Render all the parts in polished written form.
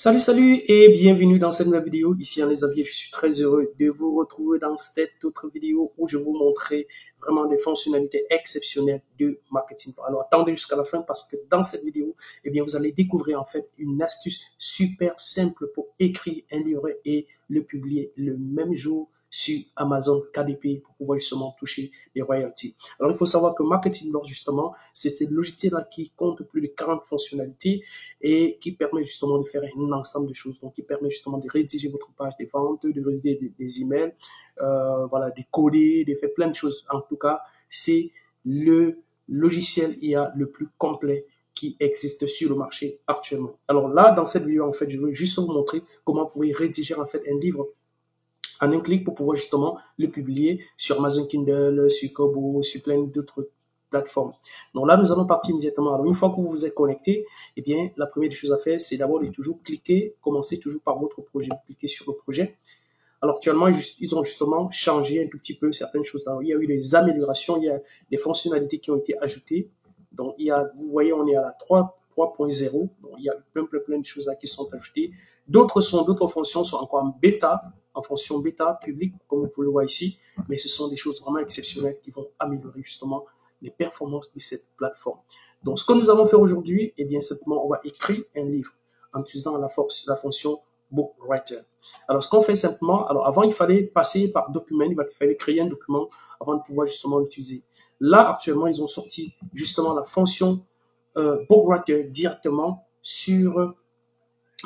Salut et bienvenue dans cette nouvelle vidéo. Ici Alain Xavier, je suis très heureux de vous retrouver dans cette autre vidéo où je vais vous montrer vraiment des fonctionnalités exceptionnelles de marketing. Alors attendez jusqu'à la fin parce que dans cette vidéo, vous allez découvrir en fait une astuce super simple pour écrire un livre et le publier le même jour sur Amazon KDP pour pouvoir justement toucher des royalties. Alors, il faut savoir que MarketingBlocks, justement, c'est ce logiciel-là qui compte plus de 40 fonctionnalités et qui permet justement de faire un ensemble de choses. Donc, qui permet justement de rédiger votre page de vente, de rédiger des emails, voilà, de coder, de faire plein de choses. En tout cas, c'est le logiciel IA le plus complet qui existe sur le marché actuellement. Alors là, dans cette vidéo, en fait, je veux juste vous montrer comment vous pouvez rédiger en fait un livre en un clic pour pouvoir justement le publier sur Amazon Kindle, sur Kobo, sur plein d'autres plateformes. Donc là, nous allons partir immédiatement. Alors, une fois que vous vous êtes connecté, la première des choses à faire, c'est d'abord de toujours cliquer, commencer toujours par votre projet. Vous cliquez sur le projet. Alors, actuellement, ils ont justement changé un tout petit peu certaines choses. Alors, il y a eu des améliorations, il y a des fonctionnalités qui ont été ajoutées. Donc, vous voyez, on est à la 3.0. Donc, il y a plein de choses là qui sont ajoutées. D'autres fonctions sont encore en bêta, en fonction bêta publique, comme vous le voyez ici. Mais ce sont des choses vraiment exceptionnelles qui vont améliorer justement les performances de cette plateforme. Donc, ce que nous allons faire aujourd'hui, simplement, on va écrire un livre en utilisant la fonction Book Writer. Alors, ce qu'on fait simplement, alors avant, il fallait passer par document, il fallait créer un document avant de pouvoir justement l'utiliser. Là, actuellement, ils ont sorti justement la fonction Book Writer directement sur,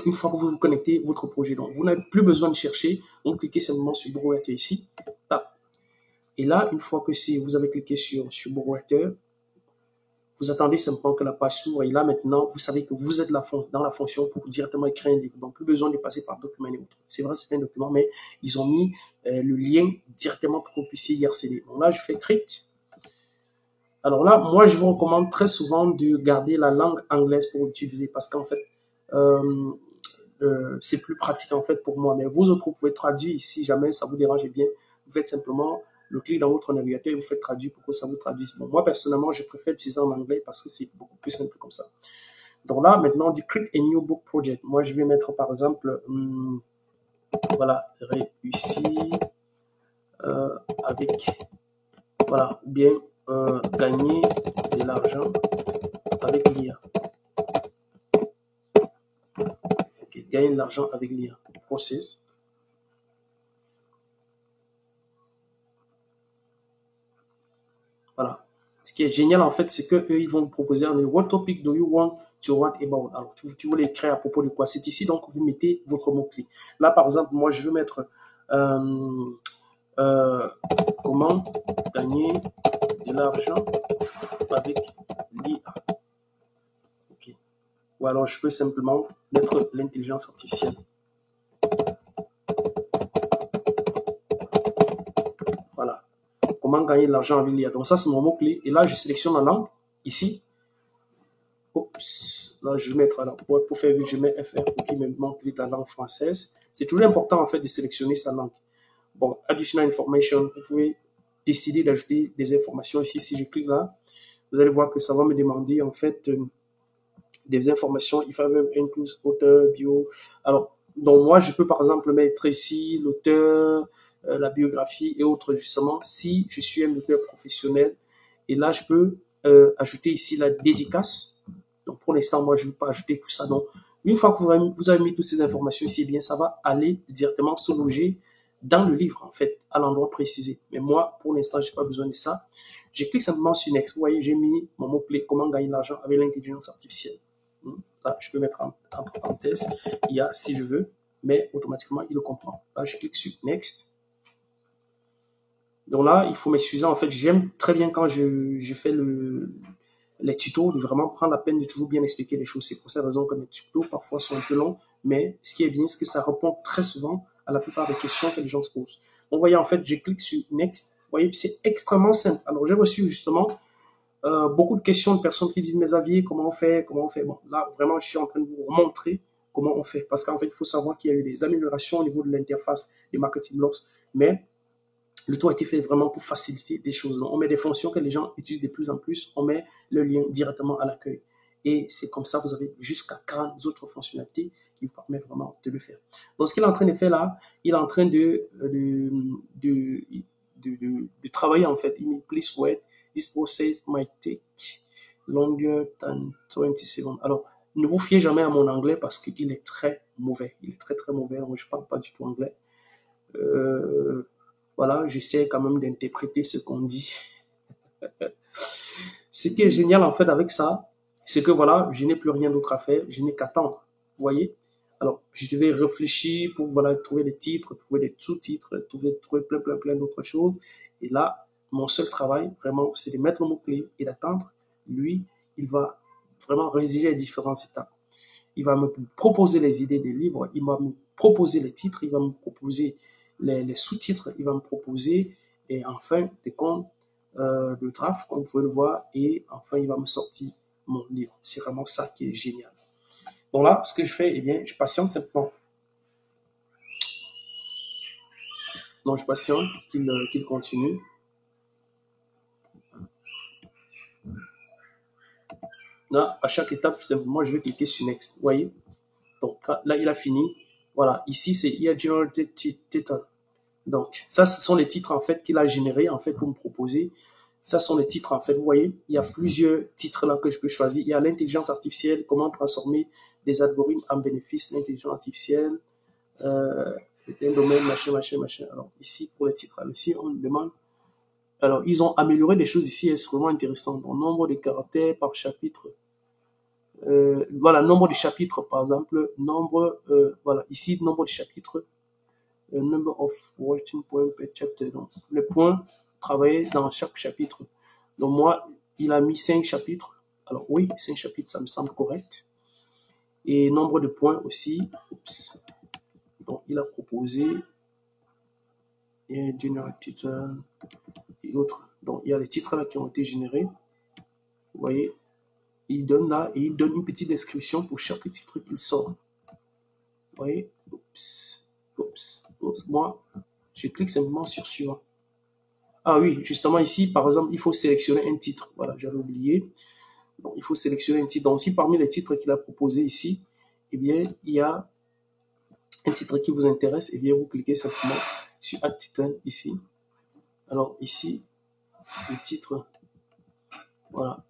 une fois que vous vous connectez, votre projet. Donc, vous n'avez plus besoin de chercher. Donc, cliquez simplement sur Book Writer ici. Et là, une fois que vous avez cliqué sur Book Writer, vous attendez simplement que la page s'ouvre et là maintenant, vous savez que vous êtes dans la fonction pour directement écrire un livre. Donc, plus besoin de passer par document et autres. C'est vrai, c'est un document, mais ils ont mis le lien directement pour que vous puissiez y accéder. Donc là, je fais Create. Alors là, moi, je vous recommande très souvent de garder la langue anglaise pour l'utiliser parce qu'en fait, c'est plus pratique en fait pour moi. Mais vous autres, vous pouvez traduire si jamais ça vous dérange bien. Vous faites simplement le clic dans votre navigateur et vous faites traduire pour que ça vous traduise. Bon, moi, personnellement, je préfère utiliser en anglais parce que c'est beaucoup plus simple comme ça. Donc là, maintenant, du Create a New Book Project. Moi, je vais mettre, par exemple, voilà, réussir avec, voilà, ou bien gagner de l'argent avec l'IA. Okay, gagner de l'argent avec l'IA. Process. Voilà. Ce qui est génial, en fait, c'est qu'eux, ils vont vous proposer what topic do you want to write about? Alors, tu veux l'écrire à propos de quoi? C'est ici, donc, vous mettez votre mot-clé. Là, par exemple, moi, je veux mettre comment gagner de l'argent avec l'IA. Okay. Ou alors, je peux simplement mettre l'intelligence artificielle. Voilà. Comment gagner de l'argent avec l'IA. Donc ça, c'est mon mot-clé. Et là, je sélectionne la langue, ici. Oups, là, je vais mettre, alors, pour faire vite, je mets FR pour qu'il me manque vite la langue française. C'est toujours important, en fait, de sélectionner sa langue. Bon, Additional Information, vous pouvez décider d'ajouter des informations ici. Si je clique là, vous allez voir que ça va me demander, en fait, des informations. Il faut même inclure auteur, bio. Alors, donc moi, je peux, par exemple, mettre ici l'auteur, la biographie et autres, justement, si je suis un auteur professionnel. Et là, je peux ajouter ici la dédicace. Donc, pour l'instant, moi, je ne vais pas ajouter tout ça. Donc, une fois que vous avez mis toutes ces informations ici, ça va aller directement se loger dans le livre, en fait, à l'endroit précisé. Mais moi, pour l'instant, je n'ai pas besoin de ça. Je clique simplement sur Next. Vous voyez, j'ai mis mon mot-clé, comment gagner de l'argent avec l'intelligence artificielle. Là, je peux mettre entre parenthèses, il y a si je veux, mais automatiquement, il le comprend. Là, je clique sur Next. Donc là, il faut m'excuser. En fait, j'aime très bien quand je fais les tutos, de vraiment prendre la peine de toujours bien expliquer les choses. C'est pour cette raison que mes tutos, parfois, sont un peu longs, mais ce qui est bien, c'est que ça répond très souvent à la plupart des questions que les gens se posent. Donc, vous voyez, en fait, je clique sur Next. Vous voyez, c'est extrêmement simple. Alors, j'ai reçu justement beaucoup de questions de personnes qui disent, mes avis, comment on fait? Bon, là, vraiment, je suis en train de vous montrer comment on fait. Parce qu'en fait, il faut savoir qu'il y a eu des améliorations au niveau de l'interface des MarketingBlocks, mais le tout a été fait vraiment pour faciliter des choses. Donc, on met des fonctions que les gens utilisent de plus en plus, on met le lien directement à l'accueil. Et c'est comme ça, vous avez jusqu'à 40 autres fonctionnalités qui vous permettent vraiment de le faire. Donc, ce qu'il est en train de faire là, il est en train de travailler en fait. Il me dit, please wait, this process might take longer than 20 seconds. Alors, ne vous fiez jamais à mon anglais parce qu'il est très mauvais. Il est très très mauvais. Moi, je parle pas du tout anglais. Voilà, j'essaie quand même d'interpréter ce qu'on dit. Ce qui est génial en fait avec ça, c'est que voilà, je n'ai plus rien d'autre à faire, je n'ai qu'attendre. Vous voyez? Alors, je vais réfléchir pour voilà, trouver des titres, trouver des sous-titres, trouver plein d'autres choses. Et là, mon seul travail, vraiment, c'est de mettre le mot-clé et d'attendre. Lui, il va vraiment rédiger les différentes étapes. Il va me proposer les idées des livres, il va me proposer les titres, il va me proposer les sous-titres, il va me proposer, et enfin, des comptes, le draft, comme vous pouvez le voir, et enfin, il va me sortir mon livre. C'est vraiment ça qui est génial. Donc là, ce que je fais, eh bien, je patiente simplement. Donc, je patiente qu'il continue. Là, à chaque étape, simplement, je vais cliquer sur Next. Vous voyez? Donc là, il a fini. Voilà, ici, c'est Here Generated Title. Donc, ça, ce sont les titres, en fait, qu'il a générés, en fait, pour me proposer. Ça sont les titres, en fait. Vous voyez, il y a plusieurs titres là que je peux choisir. Il y a l'intelligence artificielle, comment transformer des algorithmes en bénéfice, l'intelligence artificielle, un domaine, machin. Alors, ici, pour les titres, ici, on me demande. Alors, ils ont amélioré des choses ici, c'est vraiment intéressant. Donc, nombre de caractères par chapitre. Voilà, nombre de chapitres, par exemple, voilà, ici, nombre de chapitres, number of working points per chapter, donc, les points travaillés dans chaque chapitre. Donc, moi, il a mis 5 chapitres. Alors, oui, 5 chapitres, ça me semble correct. Et nombre de points aussi. Oups. Donc, il a proposé et general title et autres. Donc, il y a les titres là qui ont été générés. Vous voyez, il donne là et il donne une petite description pour chaque titre qu'il sort. Vous voyez, oups. Moi, je clique simplement sur suivant. Ah oui, justement ici, par exemple, il faut sélectionner un titre. Voilà, j'avais oublié. Donc, il faut sélectionner un titre. Donc, si parmi les titres qu'il a proposés ici, eh bien, il y a un titre qui vous intéresse, eh bien, vous cliquez simplement sur Add Title ici. Alors, ici, le titre, voilà.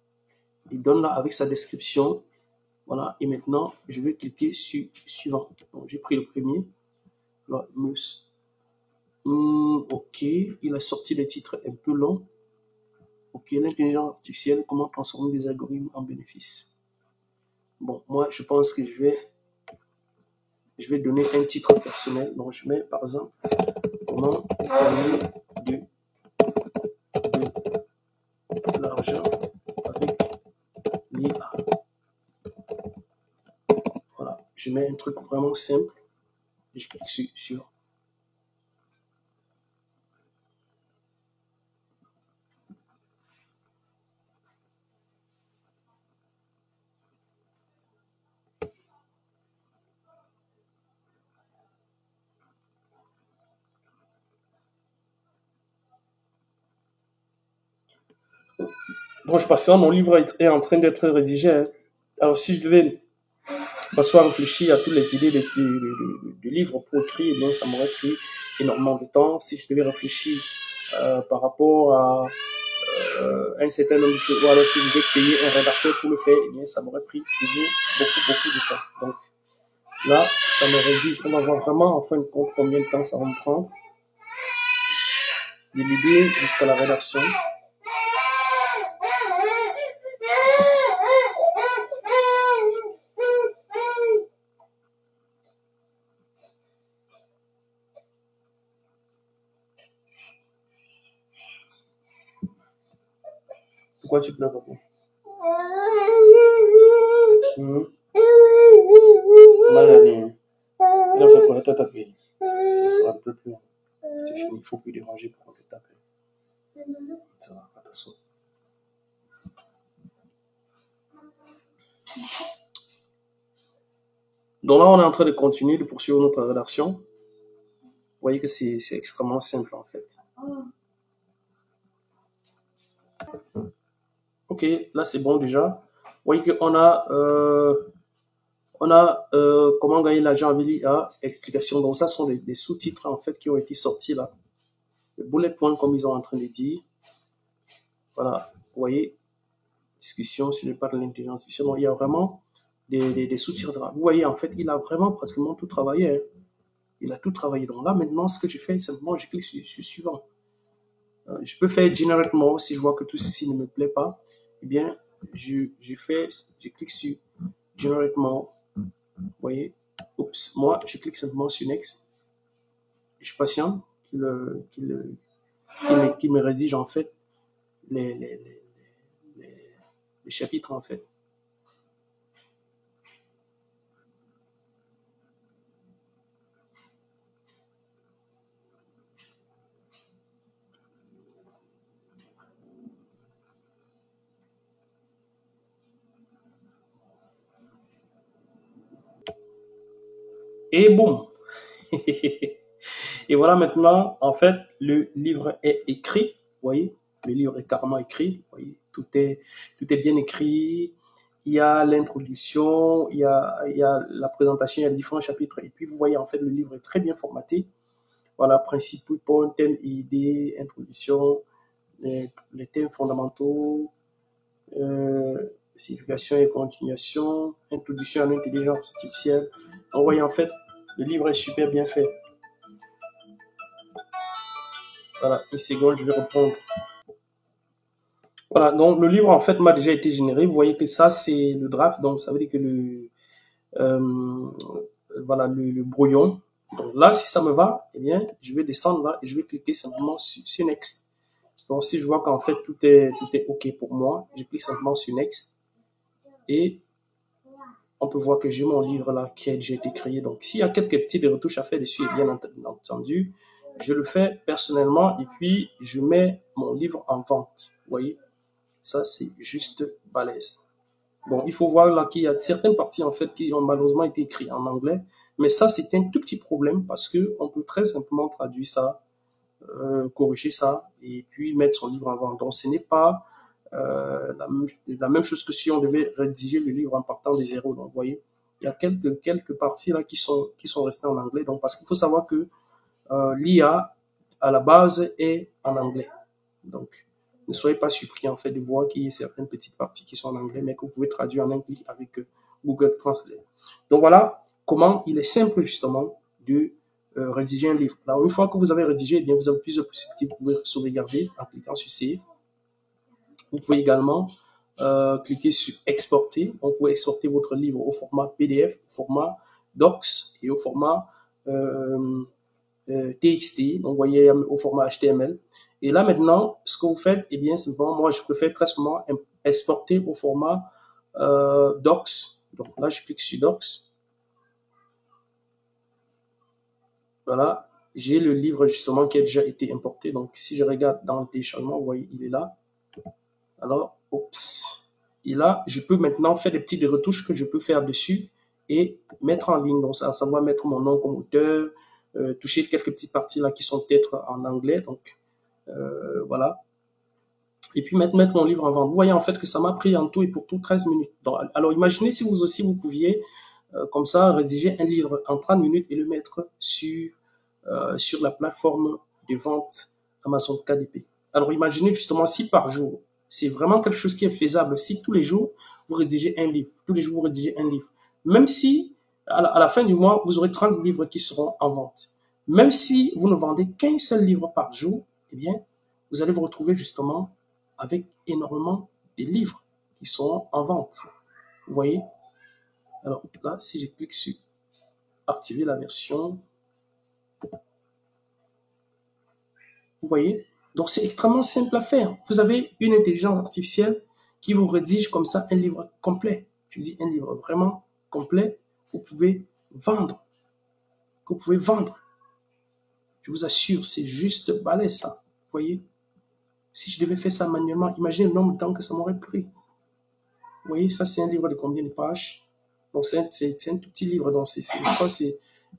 Il donne là avec sa description. Voilà. Et maintenant, je vais cliquer sur suivant. Donc, j'ai pris le premier. Alors, ok, il a sorti les titres un peu longs. Ok, l'intelligence artificielle, comment transformer des algorithmes en bénéfices. Bon, moi, je pense que je vais donner un titre personnel. Donc, je mets, par exemple, comment gagner de l'argent avec l'IA. Voilà, je mets un truc vraiment simple. Et je clique sur Bon, je patiente, mon livre est en train d'être rédigé. Hein. Alors, si je devais m'asseoir réfléchir à toutes les idées de livres pour écrire, eh bien, ça m'aurait pris énormément de temps. Si je devais réfléchir par rapport à un certain nombre de choses, ou alors si je devais payer un rédacteur pour le faire, eh bien, ça m'aurait pris toujours beaucoup de temps. Donc, là, ça me rédige. On va voir vraiment, en fin de compte, combien de temps ça va me prendre. De l'idée jusqu'à la rédaction. Pourquoi tu pleures, papa? Malade. Il a fait quoi? Toi, t'appelles. Ça va un peu plus. C'est fini, il ne faut plus déranger pour qu'on t'appelle. Ça va, pas t'asseoir. Donc là, on est en train de continuer, de poursuivre notre rédaction. Vous voyez que c'est extrêmement simple, en fait. Ok, là, c'est bon déjà. voyez qu'on a, comment gagner l'argent avec l'IA, explication. Donc ça sont des sous-titres en fait qui ont été sortis là. Les bullet points comme ils sont en train de dire. Voilà, vous voyez, discussion sur les pas de l'intelligence artificielle. Donc, il y a vraiment des sous-titres là. Vous voyez, en fait, il a vraiment pratiquement tout travaillé. Hein. Il a tout travaillé. Donc là, maintenant, ce que je fais, simplement, je clique sur suivant. Je peux faire generate more si je vois que tout ceci ne me plaît pas. Eh bien, je clique sur generate more. Vous voyez, oups, moi, je clique simplement sur next. Je suis patient qu'il me rédige en fait les chapitres en fait. Et boum. Et voilà maintenant, en fait, le livre est écrit. Vous voyez, le livre est carrément écrit. Vous voyez, tout est bien écrit. Il y a l'introduction, il y a la présentation, il y a différents chapitres. Et puis, vous voyez, en fait, le livre est très bien formaté. Voilà, principes, points, thèmes, idées, introduction, les thèmes fondamentaux, signification et continuation, introduction à l'intelligence artificielle. Donc, vous voyez, en fait, le livre est super bien fait. Voilà, une seconde, je vais reprendre. Voilà, donc le livre en fait m'a déjà été généré. Vous voyez que ça c'est le draft, donc ça veut dire que voilà le brouillon. Donc là, si ça me va, eh bien, je vais descendre là et je vais cliquer simplement sur Next. Donc si je vois qu'en fait tout est OK pour moi, je clique simplement sur Next et on peut voir que j'ai mon livre là qui a déjà été créé. Donc s'il y a quelques petites retouches à faire dessus, et bien entendu, je le fais personnellement et puis je mets mon livre en vente. Vous voyez, ça c'est juste balèze. Bon, il faut voir là qu'il y a certaines parties en fait qui ont malheureusement été écrites en anglais, mais ça c'est un tout petit problème parce que on peut très simplement traduire ça, corriger ça et puis mettre son livre en vente. Donc ce n'est pas la même chose que si on devait rédiger le livre en partant des zéros. Donc vous voyez, il y a quelques parties là qui sont restées en anglais. Donc parce qu'il faut savoir que l'IA à la base est en anglais. Donc ne soyez pas surpris en fait de voir qu'il y a certaines petites parties qui sont en anglais, mais que vous pouvez traduire en anglais avec Google Translate. Donc voilà comment il est simple justement de rédiger un livre. Alors une fois que vous avez rédigé, eh bien, vous avez plusieurs possibilités. Vous pouvez sauvegarder en cliquant sur Save. Vous pouvez également cliquer sur Exporter. Donc, vous pouvez exporter votre livre au format PDF, au format Docs et au format TXT, donc vous voyez au format HTML. Et là maintenant, ce que vous faites, eh bien simplement, moi je préfère très souvent exporter au format Docs. Donc là, je clique sur Docs. Voilà, j'ai le livre justement qui a déjà été importé. Donc si je regarde dans le téléchargement, vous voyez, il est là. Alors, oups. Et là, je peux maintenant faire des petites retouches que je peux faire dessus et mettre en ligne. Donc, ça va mettre mon nom comme auteur, toucher quelques petites parties là qui sont peut-être en anglais. Donc, voilà. Et puis, mettre mon livre en vente. Vous voyez en fait que ça m'a pris en tout et pour tout 13 minutes. Donc, alors, imaginez si vous aussi, vous pouviez, comme ça, rédiger un livre en 30 minutes et le mettre sur la plateforme de vente Amazon KDP. Alors, imaginez justement si par jour, c'est vraiment quelque chose qui est faisable. Si tous les jours, vous rédigez un livre, tous les jours, vous rédigez un livre, même si à la fin du mois, vous aurez 30 livres qui seront en vente, même si vous ne vendez qu'un seul livre par jour, eh bien, vous allez vous retrouver justement avec énormément de livres qui seront en vente. Vous voyez? Alors là, si je clique sur activer la version, vous voyez? Donc, c'est extrêmement simple à faire. Vous avez une intelligence artificielle qui vous rédige comme ça un livre complet. Je dis un livre vraiment complet. Vous pouvez vendre. Que vous pouvez vendre. Je vous assure, c'est juste balèze ça. Vous voyez? Si je devais faire ça manuellement, imaginez le nombre de temps que ça m'aurait pris. Vous voyez, ça c'est un livre de combien de pages? Donc, c'est un tout petit livre. Donc,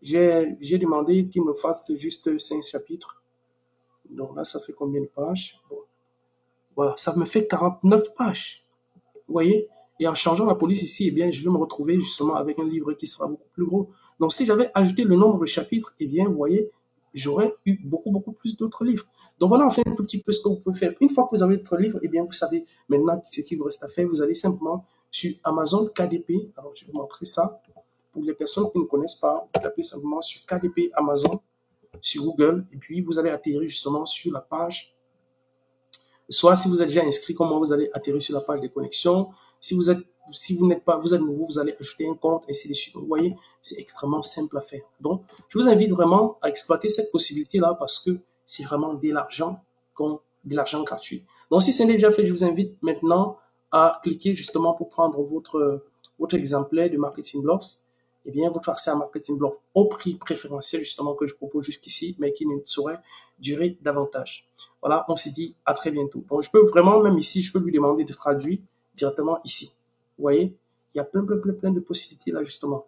j'ai demandé qu'il me fasse juste 5 chapitres. Donc là, ça fait combien de pages? Bon. Voilà, ça me fait 49 pages. Vous voyez? Et en changeant la police ici, eh bien, je vais me retrouver justement avec un livret qui sera beaucoup plus gros. Donc, si j'avais ajouté le nombre de chapitres, eh bien, vous voyez, j'aurais eu beaucoup plus d'autres livres. Donc, voilà, en fait, un tout petit peu ce que vous pouvez faire. Une fois que vous avez votre livre, eh bien, vous savez maintenant ce qu'il vous reste à faire. Vous allez simplement sur Amazon KDP. Alors, je vais vous montrer ça. Pour les personnes qui ne connaissent pas, vous tapez simplement sur KDP Amazon, sur Google, et puis vous allez atterrir justement sur la page. Soit si vous êtes déjà inscrit, comment vous allez atterrir sur la page des connexions. Si vous n'êtes pas, vous êtes nouveau, vous allez ajouter un compte, ainsi de suite. Vous voyez, c'est extrêmement simple à faire. Donc, je vous invite vraiment à exploiter cette possibilité-là parce que c'est vraiment de l'argent gratuit. Donc, si ce n'est déjà fait, je vous invite maintenant à cliquer justement pour prendre votre exemplaire de Marketing Blocks. Eh bien, votre accès à Marketing Blocks au prix préférentiel justement que je propose jusqu'ici, mais qui ne saurait durer davantage. Voilà, on se dit à très bientôt. Donc, je peux vraiment, même ici, je peux lui demander de traduire directement ici. Vous voyez, il y a plein de possibilités là, justement.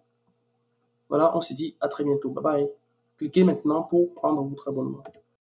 Voilà, on se dit à très bientôt. Bye bye. Cliquez maintenant pour prendre votre abonnement.